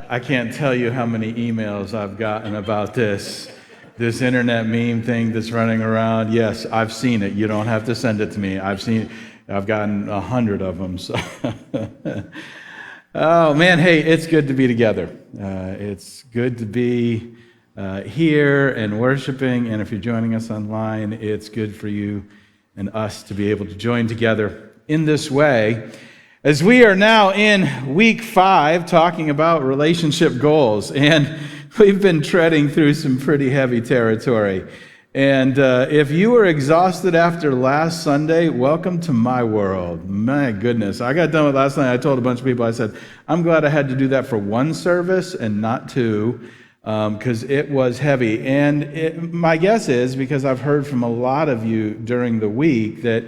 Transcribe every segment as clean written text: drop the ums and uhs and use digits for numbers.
I can't tell you how many emails I've gotten about this internet meme thing that's running around. Yes, I've seen it. You don't have to send it to me. I've gotten 100 of them. So. Oh man, hey, it's good to be together. It's good to be here and worshiping. And if you're joining us online, it's good for you and us to be able to join together in this way. As we are now in week 5 talking about relationship goals, and we've been treading through some pretty heavy territory. And if you were exhausted after last Sunday, welcome to my world. My goodness, I got done with last night. I told a bunch of people, I said, I'm glad I had to do that for one service and not 2, because it was heavy. And my guess is, because I've heard from a lot of you during the week, that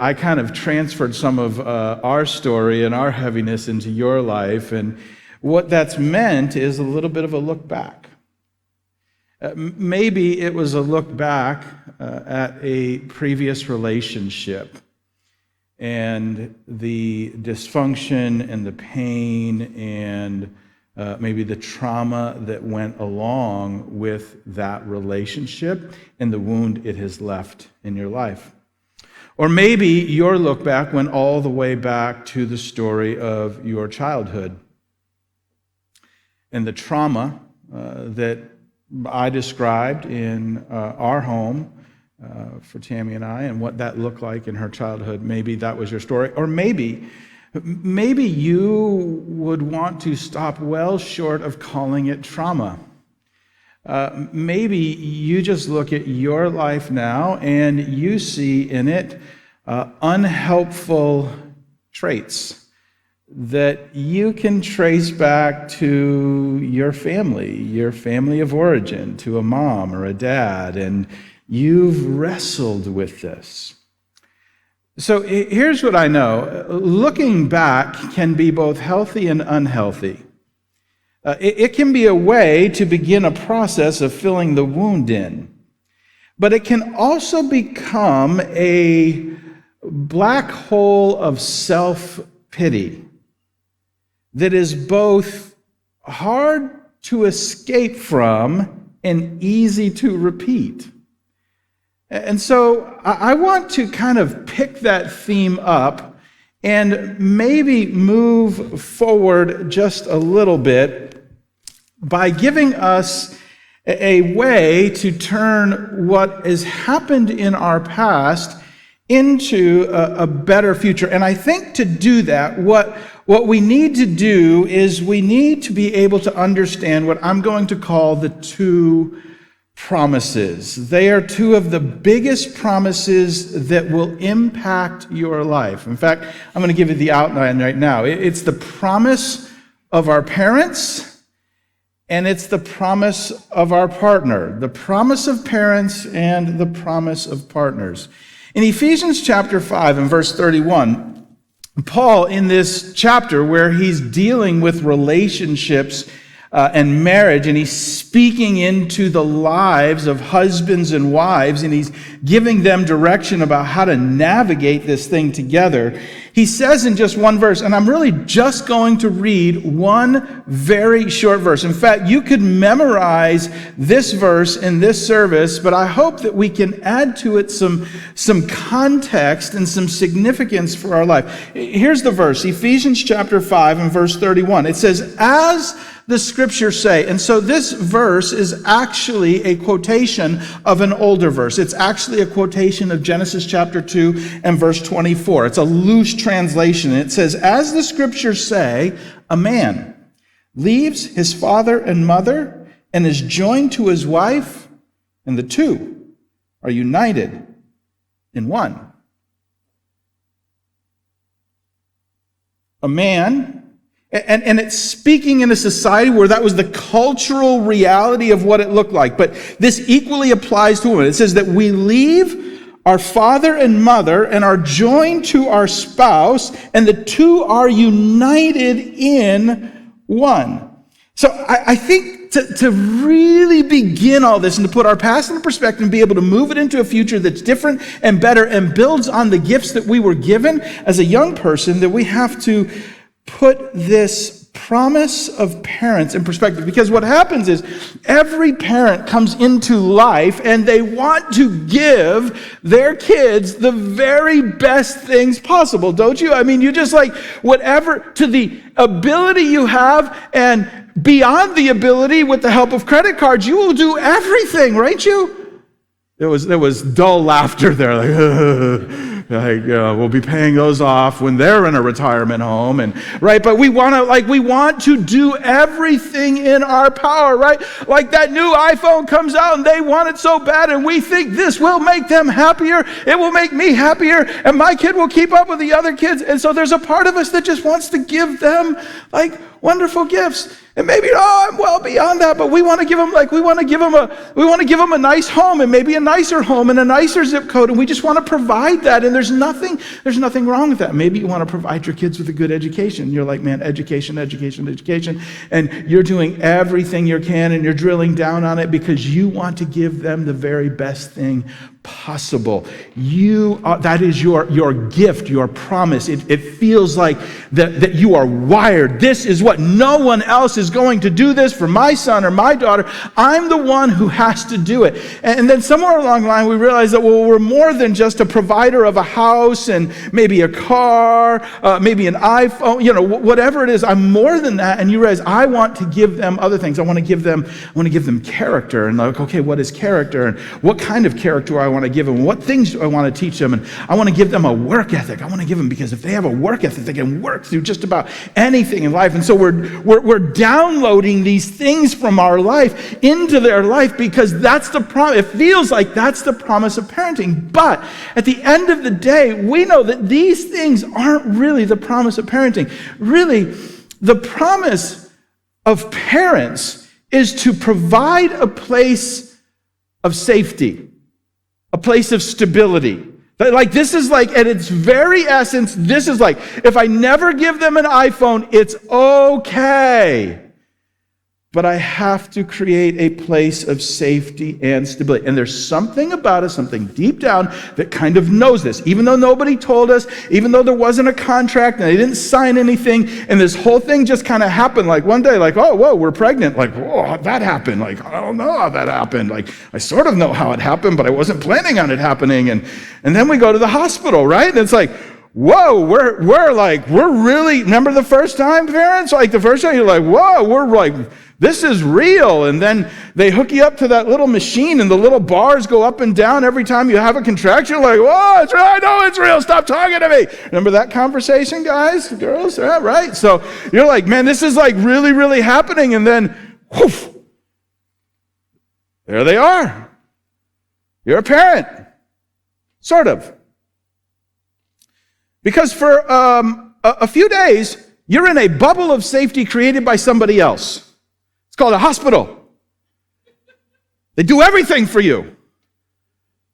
I kind of transferred some of our story and our heaviness into your life. And what that's meant is a little bit of a look back. Maybe it was a look back at a previous relationship and the dysfunction and the pain and maybe the trauma that went along with that relationship and the wound it has left in your life. Or maybe your look back went all the way back to the story of your childhood and the trauma that I described in our home for Tammy and I, and what that looked like in her childhood. Maybe that was your story. Or maybe you would want to stop well short of calling it trauma. Maybe you just look at your life now and you see in it unhelpful traits that you can trace back to your family of origin, to a mom or a dad, and you've wrestled with this. So here's what I know. Looking back can be both healthy and unhealthy. It can be a way to begin a process of filling the wound in, but it can also become a black hole of self-pity that is both hard to escape from and easy to repeat. And so I want to kind of pick that theme up and maybe move forward just a little bit by giving us a way to turn what has happened in our past into a better future. And I think to do that, what we need to do is we need to be able to understand what I'm going to call the 2 promises. They are 2 of the biggest promises that will impact your life. In fact, I'm going to give you the outline right now. It's the promise of our parents, and it's the promise of our partner. The promise of parents and the promise of partners. In Ephesians chapter 5 and verse 31, Paul, in this chapter where he's dealing with relationships and marriage, and he's speaking into the lives of husbands and wives, and he's giving them direction about how to navigate this thing together. He says in just one verse, and I'm really just going to read one very short verse. In fact, you could memorize this verse in this service, but I hope that we can add to it some context and some significance for our life. Here's the verse, Ephesians chapter 5 and verse 31. It says, "As the scriptures say," and so this verse is actually a quotation of an older verse. It's actually a quotation of Genesis chapter 2 and verse 24. It's a loose translation. It says, "As the scriptures say, a man leaves his father and mother and is joined to his wife, and the 2 are united in one." A man. And it's speaking in a society where that was the cultural reality of what it looked like. But this equally applies to women. It says that we leave our father and mother and are joined to our spouse, and the 2 are united in one. So I think to really begin all this and to put our past into perspective and be able to move it into a future that's different and better and builds on the gifts that we were given as a young person, that we have to put this promise of parents in perspective. Because what happens is every parent comes into life and they want to give their kids the very best things possible, don't you? I mean, you just like whatever to the ability you have and beyond the ability with the help of credit cards, you will do everything, right you? There was dull laughter there, we'll be paying those off when they're in a retirement home, and right. But we want to do everything in our power, right? Like that new iPhone comes out and they want it so bad, and we think this will make them happier. It will make me happier, and my kid will keep up with the other kids. And so there's a part of us that just wants to give them like wonderful gifts. And maybe, I'm well beyond that, but we want to give them a nice home, and maybe a nicer home and a nicer zip code, and we just want to provide that. And there's nothing wrong with that. Maybe you want to provide your kids with a good education. You're like, man, education, and you're doing everything you can, and you're drilling down on it because you want to give them the very best thing possible. That is your gift, your promise. It feels like that you are wired. This is what no one else is going to do this for my son or my daughter. I'm the one who has to do it. And then somewhere along the line, we realize that, we're more than just a provider of a house and maybe a car, maybe an iPhone, whatever it is. I'm more than that. And you realize I want to give them other things. I want to give them character. And like, okay, what is character? And what kind of character do I want to give them? What things do I want to teach them? And I want to give them a work ethic. I want to give them, because if they have a work ethic, they can work through just about anything in life. And so we're downloading these things from our life into their life, because that's the promise. It feels like that's the promise of parenting. But at the end of the day, we know that these things aren't really the promise of parenting. Really, the promise of parents is to provide a place of safety, a place of stability. Like, this is like, at its very essence, this is like, if I never give them an iPhone, it's okay. But I have to create a place of safety and stability. And there's something about us, something deep down, that kind of knows this. Even though nobody told us, even though there wasn't a contract and they didn't sign anything, and this whole thing just kind of happened like one day, like, oh, whoa, we're pregnant. Like, whoa, how'd that happen? Like, I don't know how that happened. Like, I sort of know how it happened, but I wasn't planning on it happening. And then we go to the hospital, right? And it's like, whoa, we're really, remember the first time, parents? Like, the first time you're like, whoa, we're like, this is real. And then they hook you up to that little machine, and the little bars go up and down every time you have a contraction. You're like, whoa, it's real. I know it's real. Stop talking to me. Remember that conversation, guys, girls? Yeah, right? So you're like, man, this is like really, really happening. And then, whoof, there they are. You're a parent. Sort of. Because for a few days, you're in a bubble of safety created by somebody else. It's called a hospital. They do everything for you.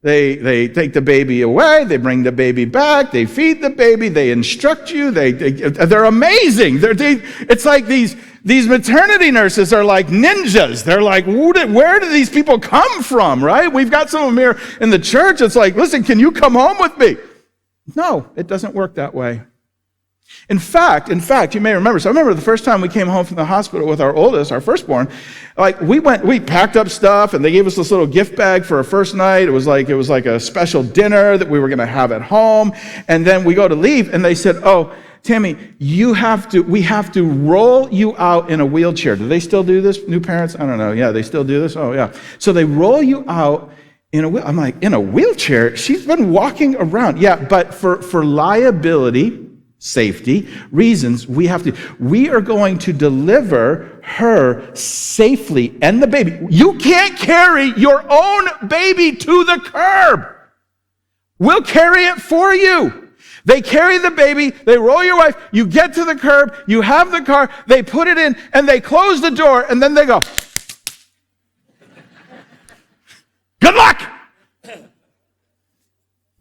They take the baby away, they bring the baby back, they feed the baby, they instruct you, they're amazing. It's like these maternity nurses are like ninjas. They're like, where do these people come from, right? We've got some of them here in the church. It's like, listen, can you come home with me? No, it doesn't work that way. In fact, you may remember. So I remember the first time we came home from the hospital with our oldest, our firstborn. Like, we packed up stuff, and they gave us this little gift bag for our first night. It was like a special dinner that we were going to have at home. And then we go to leave, and they said, "Oh, Tammy, we have to roll you out in a wheelchair." Do they still do this? New parents? I don't know. Yeah, they still do this. Oh, yeah. So they roll you out. I'm like, in a wheelchair? She's been walking around. Yeah, but for liability, safety reasons, we are going to deliver her safely and the baby. You can't carry your own baby to the curb. We'll carry it for you. They carry the baby, they roll your wife, you get to the curb, you have the car, they put it in, and they close the door, and then they go, "Good luck!"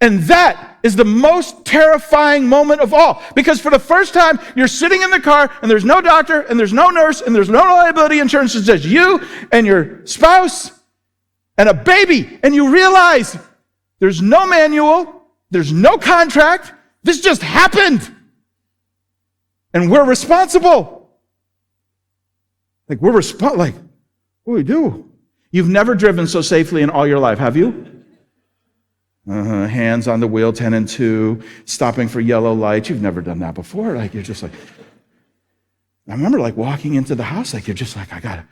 And that is the most terrifying moment of all. Because for the first time, you're sitting in the car, and there's no doctor, and there's no nurse, and there's no liability insurance. It's just you and your spouse and a baby. And you realize there's no manual, there's no contract. This just happened. And we're responsible. Like, what do we do? You've never driven so safely in all your life, have you? Hands on the wheel, 10 and 2, stopping for yellow lights. You've never done that before. Like, you're just like, I remember like walking into the house, like you're just like, I gotta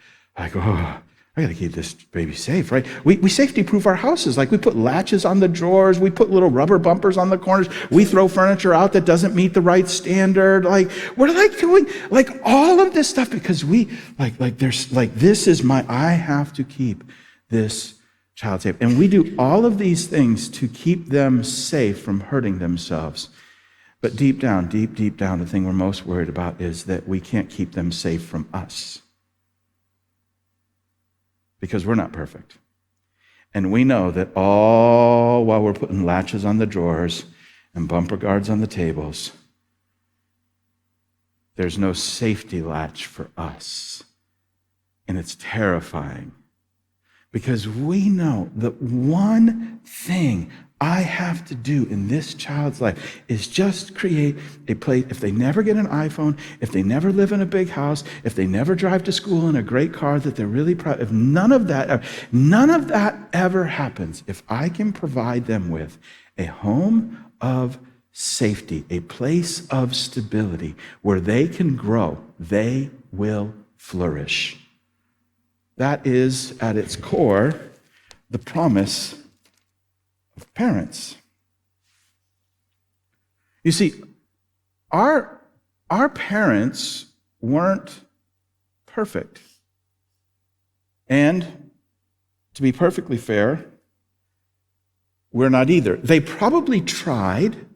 keep this baby safe, right? We safety-proof our houses. Like, we put latches on the drawers. We put little rubber bumpers on the corners. We throw furniture out that doesn't meet the right standard. Like, we're like doing like all of this stuff because we I have to keep this child safe. And we do all of these things to keep them safe from hurting themselves. But deep down, the thing we're most worried about is that we can't keep them safe from us. Because we're not perfect. And we know that all while we're putting latches on the drawers and bumper guards on the tables, there's no safety latch for us. And it's terrifying. Because we know that one thing I have to do in this child's life is just create a place. If they never get an iPhone, if they never live in a big house, if they never drive to school in a great car that they're really proud of, if none of that ever happens, if I can provide them with a home of safety, a place of stability where they can grow, they will flourish. That is, at its core, the promise of parents. You see, our parents weren't perfect. And to be perfectly fair, we're not either. They probably tried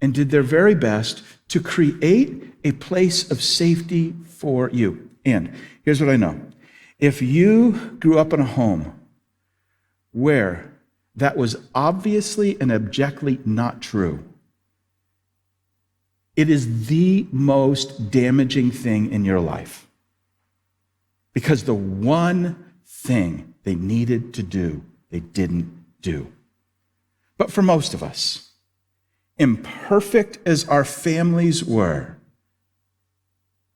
and did their very best to create a place of safety for you. And here's what I know. If you grew up in a home where that was obviously and objectively not true, it is the most damaging thing in your life. Because the one thing they needed to do, they didn't do. But for most of us, imperfect as our families were,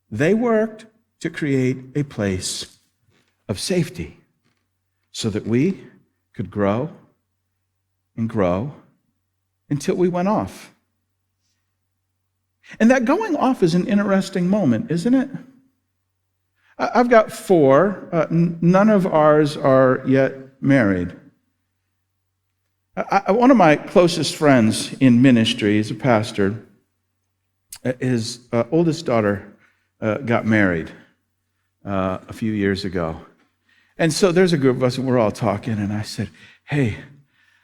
they worked to create a place of safety so that we could grow and grow until we went off. And that going off is an interesting moment, isn't it? I've got 4. None of ours are yet married. One of my closest friends in ministry is a pastor. His oldest daughter got married a few years ago. And so there's a group of us, and we're all talking, and I said, hey,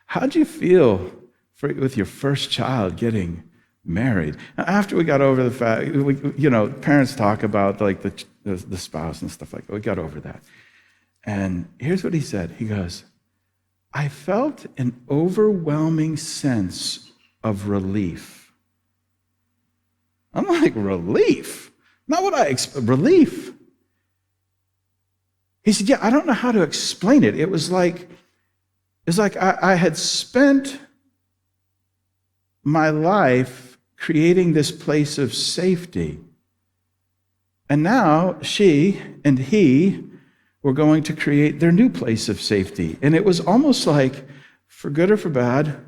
how'd you feel with your first child getting married? After we got over the fact, parents talk about like the spouse and stuff like that. We got over that. And here's what he said. He goes, I felt an overwhelming sense of relief. I'm like, relief? Not what I expect, relief. He said, yeah, I don't know how to explain it. It was like I had spent my life creating this place of safety. And now she and he were going to create their new place of safety. And it was almost like, for good or for bad,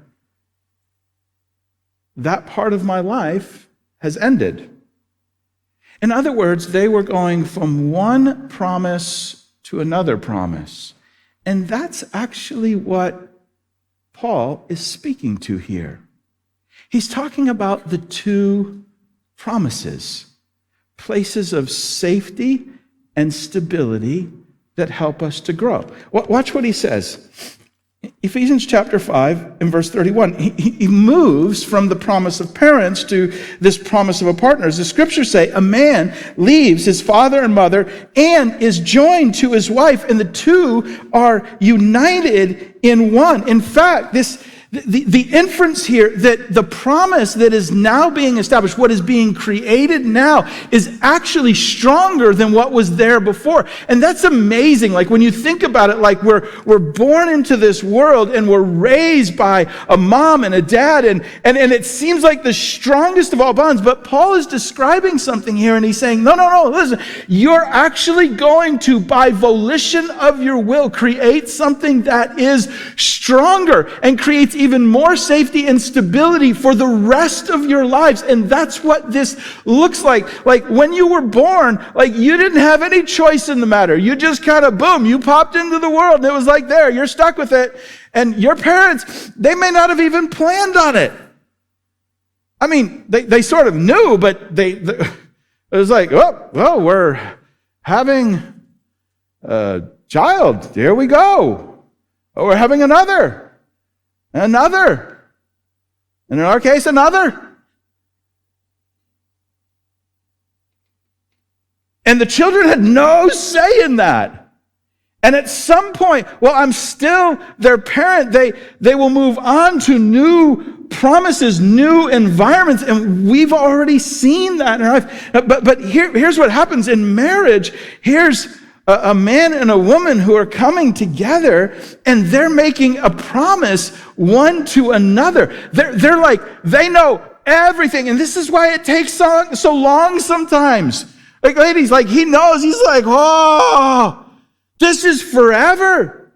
that part of my life has ended. In other words, they were going from one promise to another promise. And that's actually what Paul is speaking to here. He's talking about the 2 promises, places of safety and stability that help us to grow. Watch what he says. Ephesians chapter 5 and verse 31. He moves from the promise of parents to this promise of a partner. As the scriptures say, a man leaves his father and mother and is joined to his wife, and the 2 are united in one. In fact, The inference here that the promise that is now being established, what is being created now, is actually stronger than what was there before. And that's amazing. Like when you think about it, like we're born into this world and we're raised by a mom and a dad, and it seems like the strongest of all bonds. But Paul is describing something here, and he's saying, no, listen, you're actually going to, by volition of your will, create something that is stronger and creates even more safety and stability for the rest of your lives. And that's what this looks like. Like when you were born, like you didn't have any choice in the matter. You just kind of, boom, you popped into the world and it was like there, you're stuck with it. And your parents, they may not have even planned on it. I mean, they sort of knew, but it was like, oh, well, we're having a child. Here we go. Oh, we're having another. And in our case, another. And the children had no say in that. And at some point, well, I'm still their parent. They will move on to new promises, new environments, and we've already seen that in our life. But here's what happens in marriage. Here's a man and a woman who are coming together, and they're making a promise one to another. They're like, they know everything, and this is why it takes so long sometimes. Like, ladies, like he knows, he's like, oh, this is forever.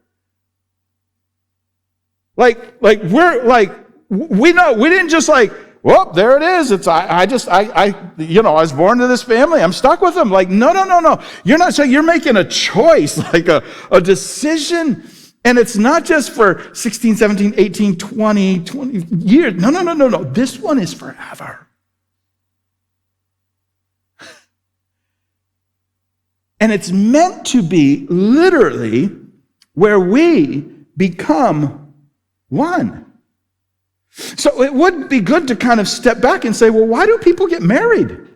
Like we're like, we know, we didn't just like, well, there it is. It's I was born to this family. I'm stuck with them. Like, no. You're not. So you're making a choice, like a decision. And it's not just for 16, 17, 18, 20 years. No. This one is forever. And it's meant to be literally where we become one. So it would be good to kind of step back and say, well, why do people get married?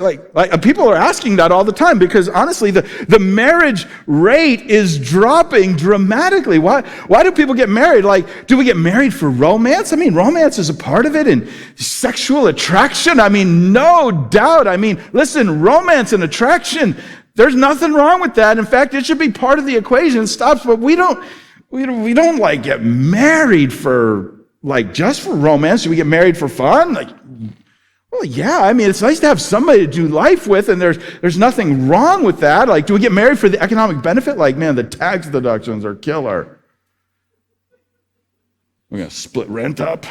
Like people are asking that all the time because honestly, the marriage rate is dropping dramatically. Why do people get married? Like, do we get married for romance? I mean, romance is a part of it, and sexual attraction. I mean, no doubt. I mean, listen, romance and attraction, there's nothing wrong with that. In fact, it should be part of the equation. It stops, but we don't like get married for like just for romance. Do we get married for fun? Like, well, yeah. I mean, it's nice to have somebody to do life with, and there's nothing wrong with that. Like, do we get married for the economic benefit? Like, man, the tax deductions are killer. We're gonna split rent up,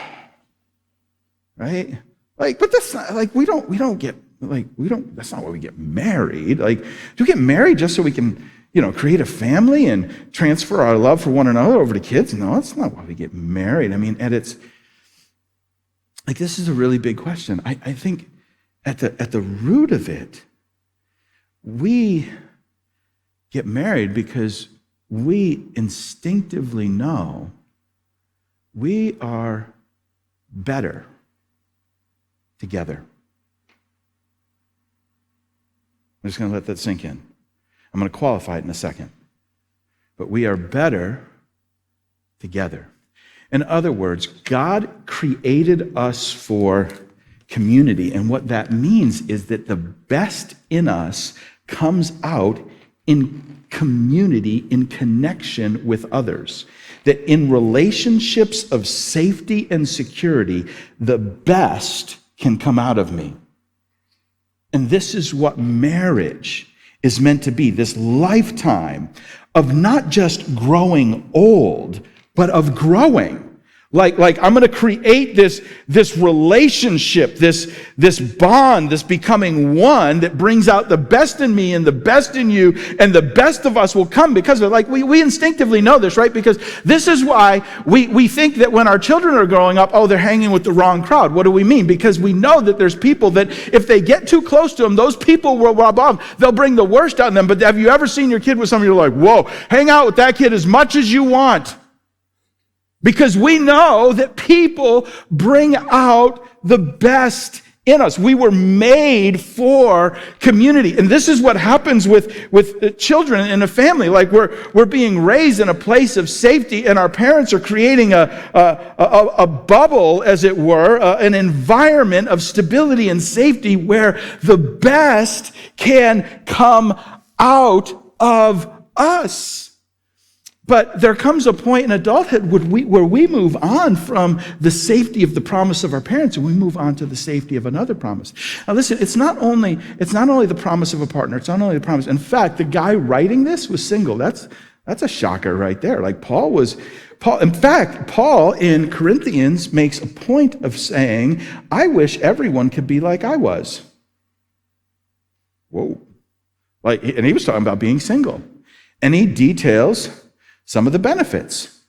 right? Like, but that's not like we don't get like we don't. That's not why we get married. Like, do we get married just so we can, create a family and transfer our love for one another over to kids? No, that's not why we get married. I mean, and it's like, this is a really big question. I think at the root of it, we get married because we instinctively know we are better together. I'm just going to let that sink in. I'm going to qualify it in a second. But we are better together. In other words, God created us for community. And what that means is that the best in us comes out in community, in connection with others. That in relationships of safety and security, the best can come out of me. And this is what marriage is meant to be, this lifetime of not just growing old, but of growing. Like I'm going to create this relationship, this bond, this becoming one that brings out the best in me and the best in you, and the best of us will come because of it. Like we instinctively know this, right? Because this is why we think that when our children are growing up, oh, they're hanging with the wrong crowd. What do we mean? Because we know that there's people that if they get too close to them, those people will rub off. They'll bring the worst out in them. But have you ever seen your kid with somebody you're like, whoa, hang out with that kid as much as you want? Because we know that people bring out the best in us. We were made for community. And this is what happens with children in a family. Like we're being raised in a place of safety, and our parents are creating a bubble, as it were, an environment of stability and safety where the best can come out of us. But there comes a point in adulthood where we move on from the safety of the promise of our parents, and we move on to the safety of another promise. Now listen, it's not only the promise of a partner, it's not only the promise. In fact, the guy writing this was single. That's a shocker right there. Like Paul in Corinthians makes a point of saying, I wish everyone could be like I was. Whoa. And he was talking about being single. And he details some of the benefits.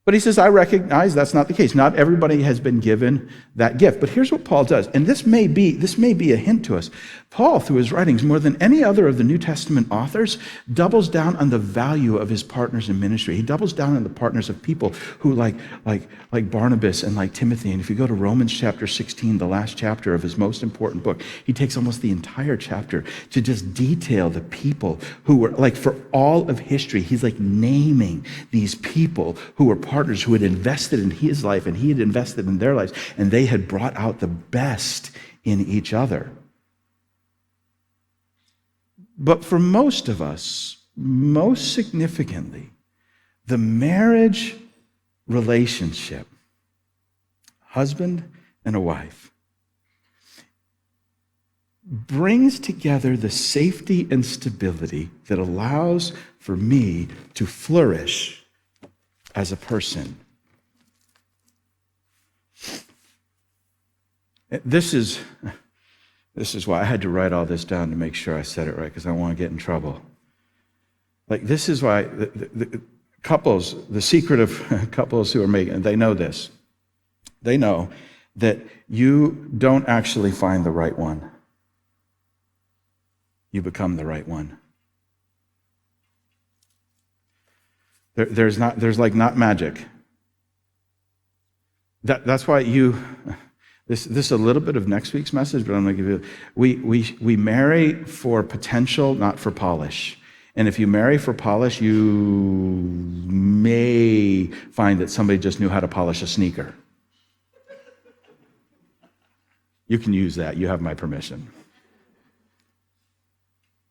But he says, I recognize that's not the case. Not everybody has been given that gift. But here's what Paul does, and this may be a hint to us. Paul, through his writings, more than any other of the New Testament authors, doubles down on the value of his partners in ministry. He doubles down on the partners of people who like Barnabas and like Timothy. And if you go to Romans chapter 16, the last chapter of his most important book, he takes almost the entire chapter to just detail the people who were, like, for all of history, he's like naming these people who were partners, who had invested in his life and he had invested in their lives, and they had brought out the best in each other. But for most of us, most significantly, the marriage relationship, husband and a wife, brings together the safety and stability that allows for me to flourish as a person. This is why I had to write all this down to make sure I said it right, because I don't want to get in trouble. Like, this is why the couples, the secret of couples who are making, they know this. They know that you don't actually find the right one. You become the right one. There's not magic. That's why this is a little bit of next week's message, but I'm going to give you, we marry for potential, not for polish. And if you marry for polish, you may find that somebody just knew how to polish a sneaker. You can use that. You have my permission.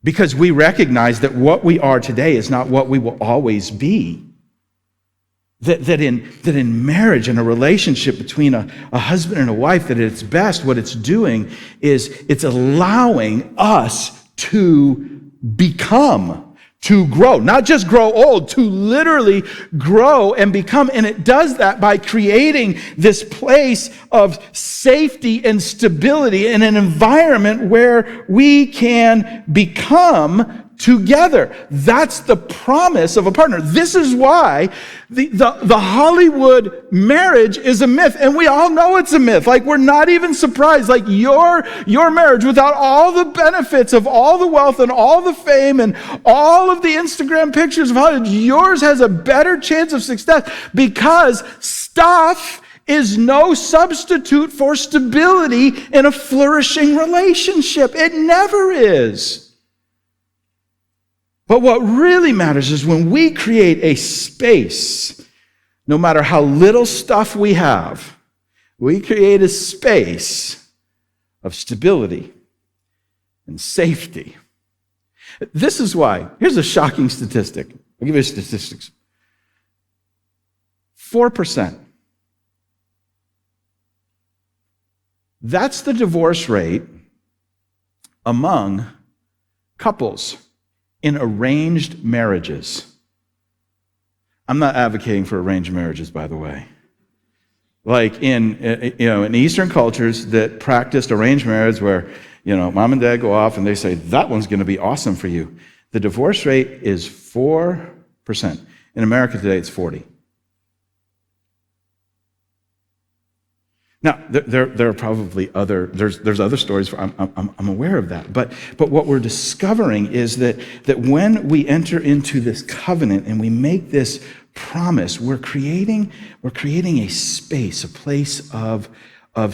Because we recognize that what we are today is not what we will always be. That in marriage and a relationship between a husband and a wife, that at its best, what it's doing is it's allowing us to become, to grow, not just grow old, to literally grow and become. And it does that by creating this place of safety and stability in an environment where we can become together. That's the promise of a partner. This is why the Hollywood marriage is a myth, and we all know it's a myth. Like, we're not even surprised. Like, your marriage, without all the benefits of all the wealth and all the fame and all of the Instagram pictures of Hollywood, yours has a better chance of success because stuff is no substitute for stability in a flourishing relationship. It never is. But what really matters is when we create a space, no matter how little stuff we have, we create a space of stability and safety. This is why, here's a shocking statistic. I'll give you statistics. 4%. That's the divorce rate among couples in arranged marriages. I'm not advocating for arranged marriages, by the way. Like in Eastern cultures that practiced arranged marriage where, mom and dad go off and they say, that one's going to be awesome for you. The divorce rate is 4%. In America today, it's 40%. Now, there are probably there's other stories. I'm aware of that. But what we're discovering is that when we enter into this covenant and we make this promise, we're creating a space, a place of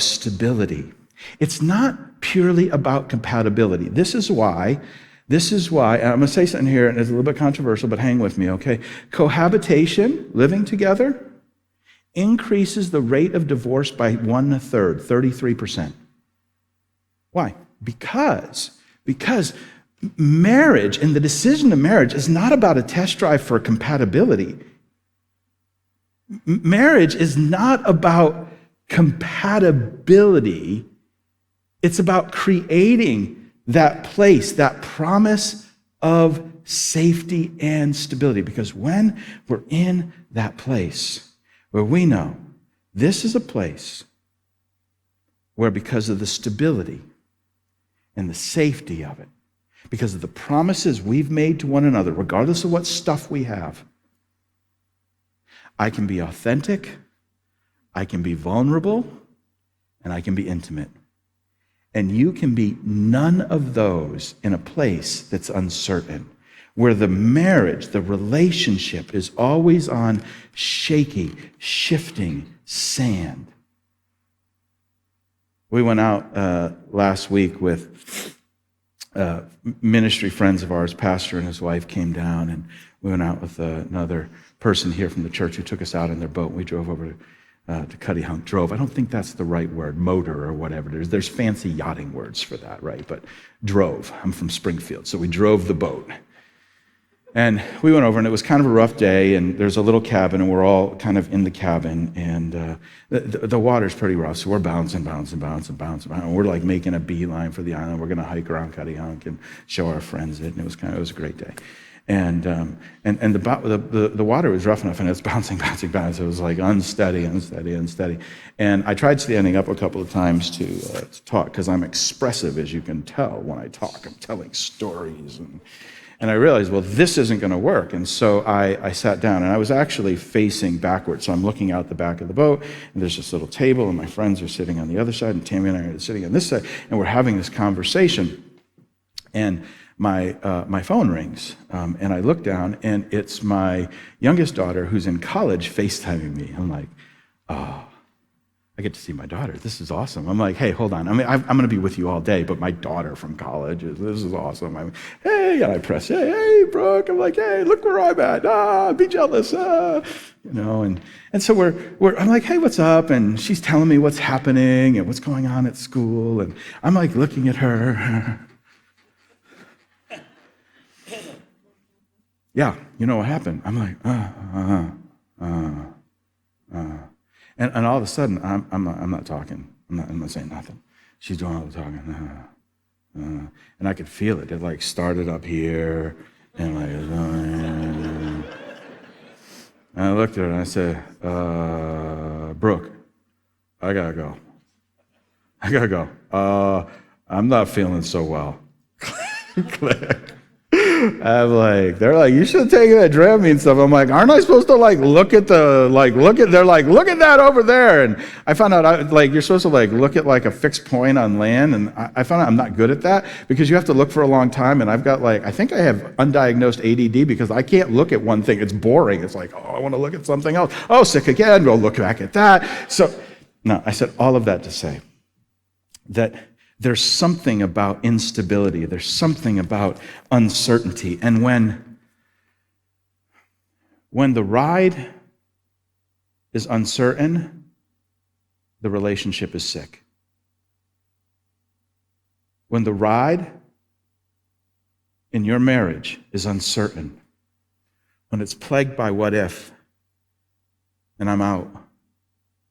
stability. It's not purely about compatibility. This is why, and I'm going to say something here, and it's a little bit controversial, but hang with me, okay? Cohabitation, living together, increases the rate of divorce by 1/3, 33%. Why? Because marriage and the decision of marriage is not about a test drive for compatibility. Marriage is not about compatibility. It's about creating that place, that promise of safety and stability. Because when we're in that place where we know this is a place where, because of the stability and the safety of it, because of the promises we've made to one another, regardless of what stuff we have, I can be authentic, I can be vulnerable, and I can be intimate. And you can be none of those in a place that's uncertain, where the marriage, the relationship is always on shaky, shifting sand. We went out last week with ministry friends of ours. Pastor and his wife came down, and we went out with another person here from the church who took us out in their boat. We drove over to Cuddy Hunk. Drove. I don't think that's the right word, motor or whatever. There's fancy yachting words for that, right? But drove. I'm from Springfield, so we drove the boat. And we went over, and it was kind of a rough day, and there's a little cabin, and we're all kind of in the cabin, and the water's pretty rough, so we're bouncing. And we're like making a beeline for the island. We're going to hike around Cuddy Hunk and show our friends it, and it was a great day. And the water was rough enough, and it's bouncing. It was like unsteady. And I tried standing up a couple of times to talk, because I'm expressive, as you can tell when I talk. I'm telling stories, and I realized, well, this isn't going to work. And so I sat down, and I was actually facing backwards. So I'm looking out the back of the boat, and there's this little table, and my friends are sitting on the other side, and Tammy and I are sitting on this side, and we're having this conversation. And my phone rings, and I look down, and it's my youngest daughter who's in college FaceTiming me. I'm like, oh, I get to see my daughter. This is awesome. I'm like, hey, hold on. I mean, I'm going to be with you all day, but my daughter from college, this is awesome. Hey, and I press, hey, Brooke. I'm like, hey, look where I'm at. Be jealous. And so I'm like, hey, what's up? And she's telling me what's happening and what's going on at school, and I'm like looking at her. Yeah, you know what happened? I'm like, And all of a sudden, I'm not talking. I'm not saying nothing. She's doing all the talking. And I could feel it. It like started up here, and like, and I looked at her and I said, Brooke, I gotta go. I'm not feeling so well. I'm like, they're like, you should have taken that Dramamine stuff. I'm like, aren't I supposed to look at that over there? And I found out, you're supposed to look at a fixed point on land. And I found out I'm not good at that, because you have to look for a long time. And I've got I think I have undiagnosed ADD, because I can't look at one thing. It's boring. It's like, oh, I want to look at something else. Oh, sick again. We'll look back at that. So, no, I said all of that to say that there's something about instability. There's something about uncertainty. And when the ride is uncertain, the relationship is sick. When the ride in your marriage is uncertain, when it's plagued by what if, and I'm out,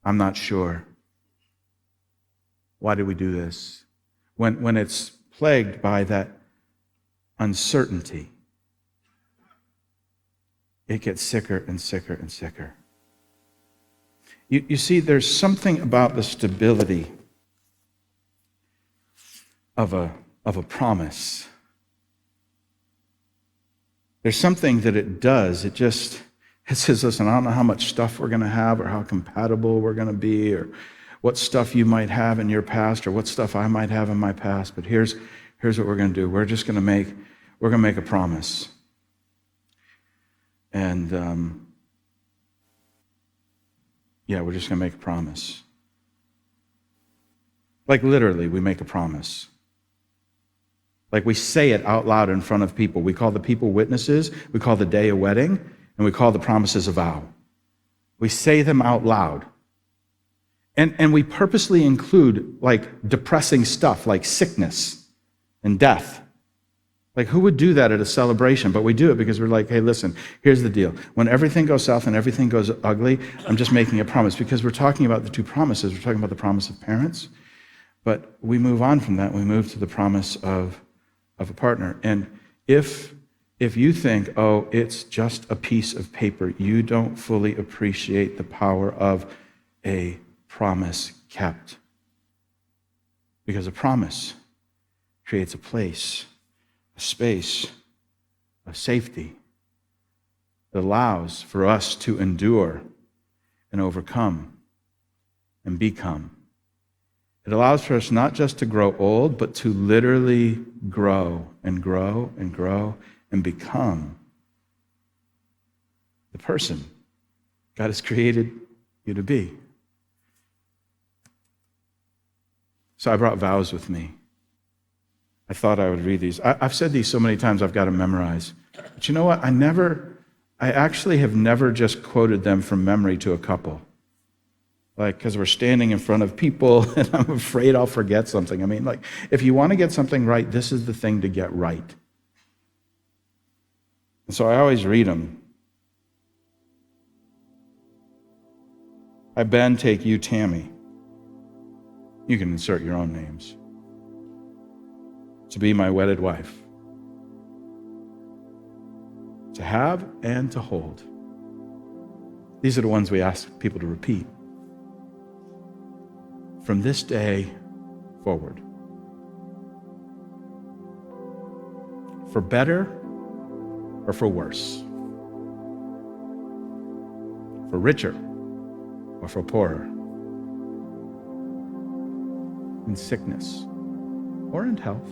I'm not sure. Why did we do this? When it's plagued by that uncertainty, it gets sicker and sicker and sicker. You see, there's something about the stability of a promise. There's something that it does. It says, listen, I don't know how much stuff we're going to have, or how compatible we're going to be, or what stuff you might have in your past, or what stuff I might have in my past, but here's what we're going to do. We're going to make a promise. And we're just going to make a promise. Like literally, we make a promise. Like we say it out loud in front of people. We call the people witnesses, we call the day a wedding, and we call the promises a vow. We say them out loud. And we purposely include like depressing stuff like sickness and death. Like who would do that at a celebration? But we do it because we're like, hey, listen, here's the deal. When everything goes south and everything goes ugly, I'm just making a promise because we're talking about the two promises. We're talking about the promise of parents, but we move on from that. We move to the promise of a partner. And if you think, oh, it's just a piece of paper, you don't fully appreciate the power of a promise kept. Because a promise creates a place, a space of safety that allows for us to endure and overcome and become. It allows for us not just to grow old, but to literally grow and grow and grow and become the person God has created you to be. So I brought vows with me. I thought I would read these. I've said these so many times I've got to memorize. But you know what? I actually have never just quoted them from memory to a couple. Like, because we're standing in front of people and I'm afraid I'll forget something. I mean, like, if you want to get something right, this is the thing to get right. And so I always read them. I, Ben, take you, Tammy. You can insert your own names. To be my wedded wife. To have and to hold. These are the ones we ask people to repeat. From this day forward. For better or for worse. For richer or for poorer. In sickness or in health.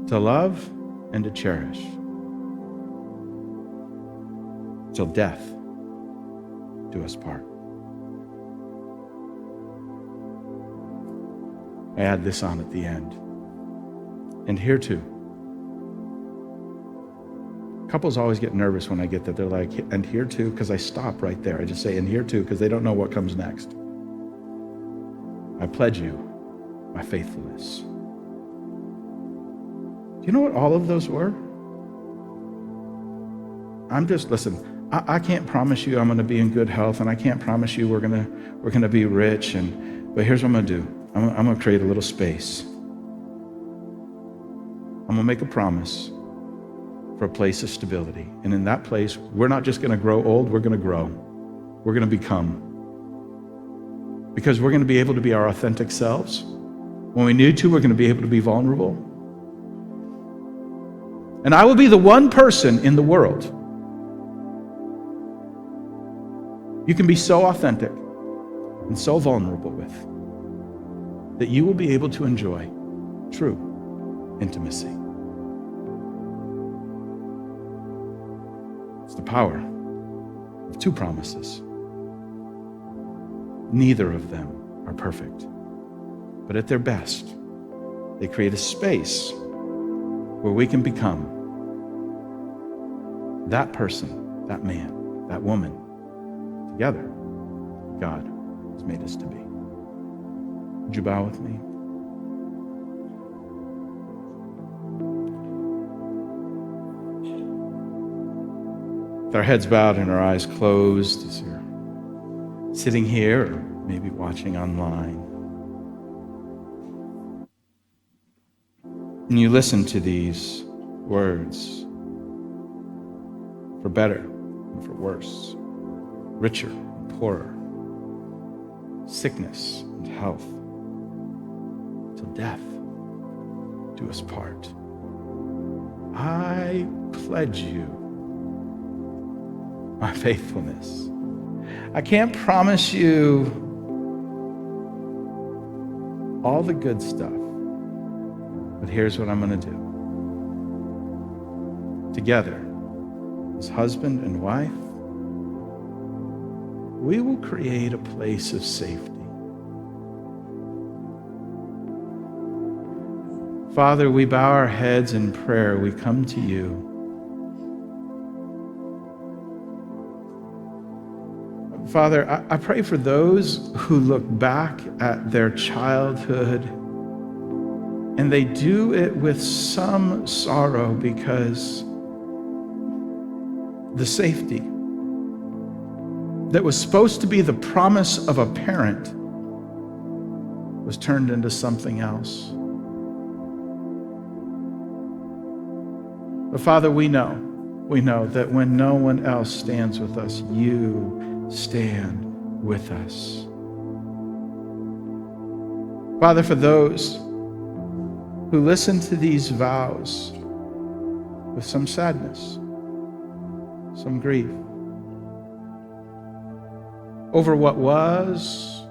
To love and to cherish. Till death do us part. I add this on at the end. And here too. Couples always get nervous when I get that. They're like, and here too, because I stop right there. I just say, and here too, because they don't know what comes next. I pledge you my faithfulness. Do you know what all of those were? Listen, I can't promise you I'm going to be in good health, and I can't promise you we're going to be rich, but here's what I'm going to do. I'm going to create a little space. I'm going to make a promise for a place of stability. And in that place, we're not just going to grow old, we're going to grow. We're going to become. Because we're going to be able to be our authentic selves. When we need to, we're going to be able to be vulnerable. And I will be the one person in the world you can be so authentic and so vulnerable with that you will be able to enjoy true intimacy. It's the power of two promises. Neither of them are perfect, but at their best, they create a space where we can become that person, that man, that woman, together, God has made us to be. Would you bow with me? With our heads bowed and our eyes closed as you're sitting here or maybe watching online, and you listen to these words, for better and for worse, richer and poorer, sickness and health, till death do us part. I pledge you my faithfulness. I can't promise you all the good stuff, but here's what I'm going to do. Together, as husband and wife, we will create a place of safety Father, we bow our heads in prayer. We come to you. Father, I pray for those who look back at their childhood and they do it with some sorrow because the safety that was supposed to be the promise of a parent was turned into something else. But Father, we know that when no one else stands with us, you stand with us. Father, for those who listen to these vows with some sadness, some grief over what was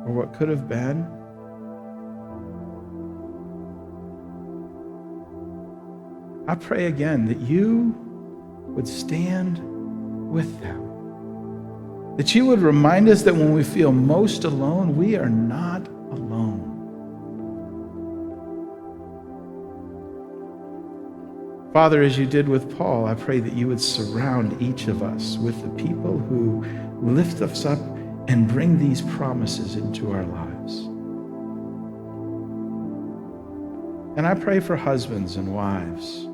or what could have been, I pray again that you would stand with them. That you would remind us that when we feel most alone, we are not alone. Father, as you did with Paul, I pray that you would surround each of us with the people who lift us up and bring these promises into our lives. And I pray for husbands and wives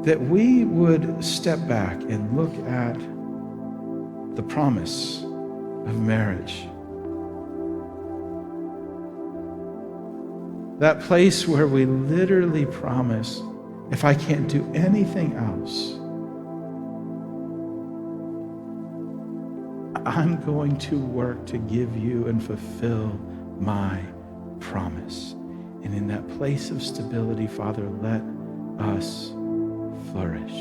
that we would step back and look at the promise of marriage. That place where we literally promise, if I can't do anything else, I'm going to work to give you and fulfill my promise. And in that place of stability, Father, let us flourish.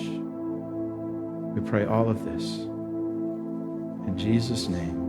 We pray all of this in Jesus' name.